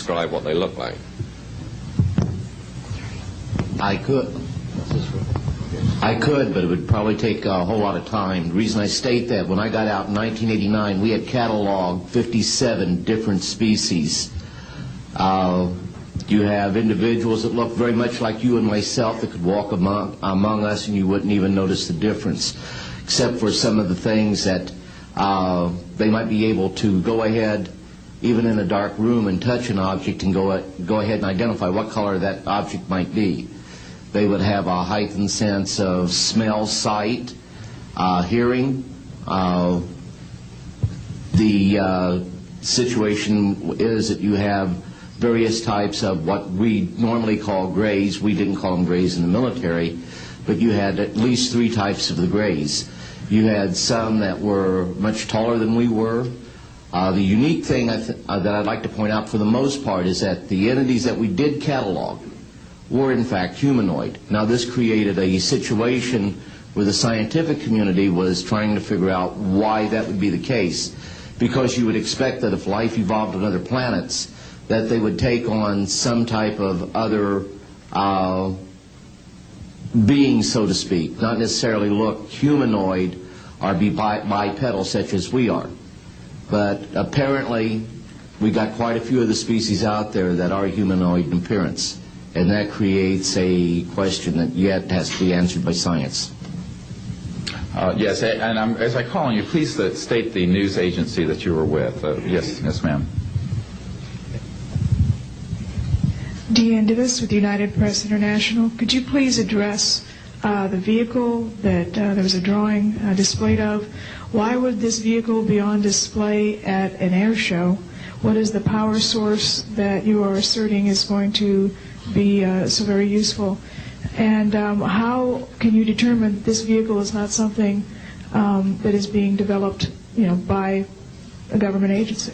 describe what they look like? I could, but it would probably take a whole lot of time. The reason I state that, when I got out in 1989, we had cataloged 57 different species. You have individuals that look very much like you and myself that could walk among us and you wouldn't even notice the difference, except for some of the things that they might be able to go ahead, even in a dark room, and touch an object and go ahead and identify what color that object might be. They would have a heightened sense of smell, sight, hearing. The situation is that you have various types of what we normally call grays. We didn't call them grays in the military, but you had at least 3 types of the grays. You had some that were much taller than we were. The unique thing that I'd like to point out for the most part is that the entities that we did catalog were in fact humanoid. Now this created a situation where the scientific community was trying to figure out why that would be the case, because you would expect that if life evolved on other planets, that they would take on some type of other being, so to speak, not necessarily look humanoid or be bipedal such as we are. But apparently we got quite a few of the species out there that are humanoid in appearance, and that creates a question that yet has to be answered by science. Yes, and as I call on you, please state the news agency that you were with. Yes, ma'am. Deanne Davis with United Press International. Could you please address the vehicle that there was a drawing displayed of? Why would this vehicle be on display at an air show? What is the power source that you are asserting is going to be so very useful? And how can you determine this vehicle is not something that is being developed, by a government agency?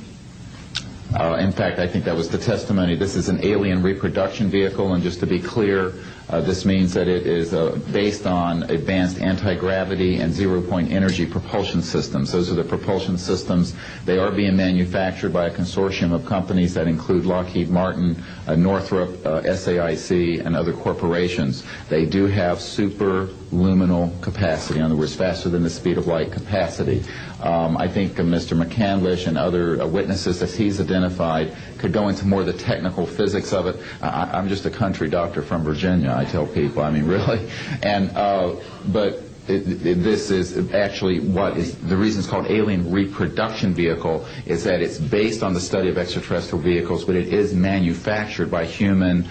In fact, I think that was the testimony. This is an alien reproduction vehicle, and just to be clear, this means that it is based on advanced anti-gravity and zero-point energy propulsion systems. Those are the propulsion systems. They are being manufactured by a consortium of companies that include Lockheed Martin, Northrop, SAIC, and other corporations. They do have superluminal capacity, in other words, faster than the speed of light capacity. I think Mr. McCandlish and other witnesses that he's identified could go into more of the technical physics of it. I'm just a country doctor from Virginia, I tell people. I mean, really. And but this is actually what is the reason it's called alien reproduction vehicle, is that it's based on the study of extraterrestrial vehicles, but it is manufactured by human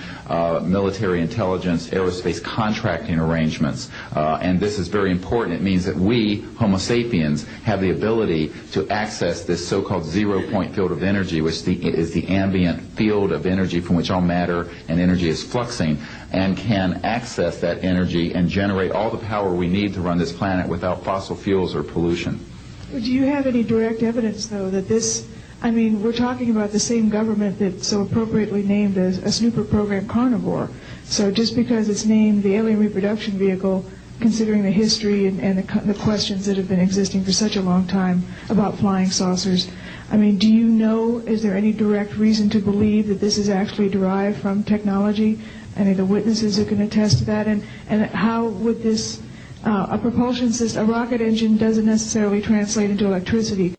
military intelligence, aerospace contracting arrangements. And this is very important. It means that we, Homo sapiens, have the ability to access this so-called zero-point field of energy, which is the ambient field of energy from which all matter and energy is fluxing, and can access that energy and generate all the power we need to run this planet without fossil fuels or pollution. Do you have any direct evidence, though, that this, I mean, we're talking about the same government that so appropriately named a snooper program Carnivore. So just because it's named the alien reproduction vehicle, considering the history and the questions that have been existing for such a long time about flying saucers, I mean, do you know, is there any direct reason to believe that this is actually derived from technology? Any of the witnesses who can attest to that? And how would this, a propulsion system, a rocket engine doesn't necessarily translate into electricity.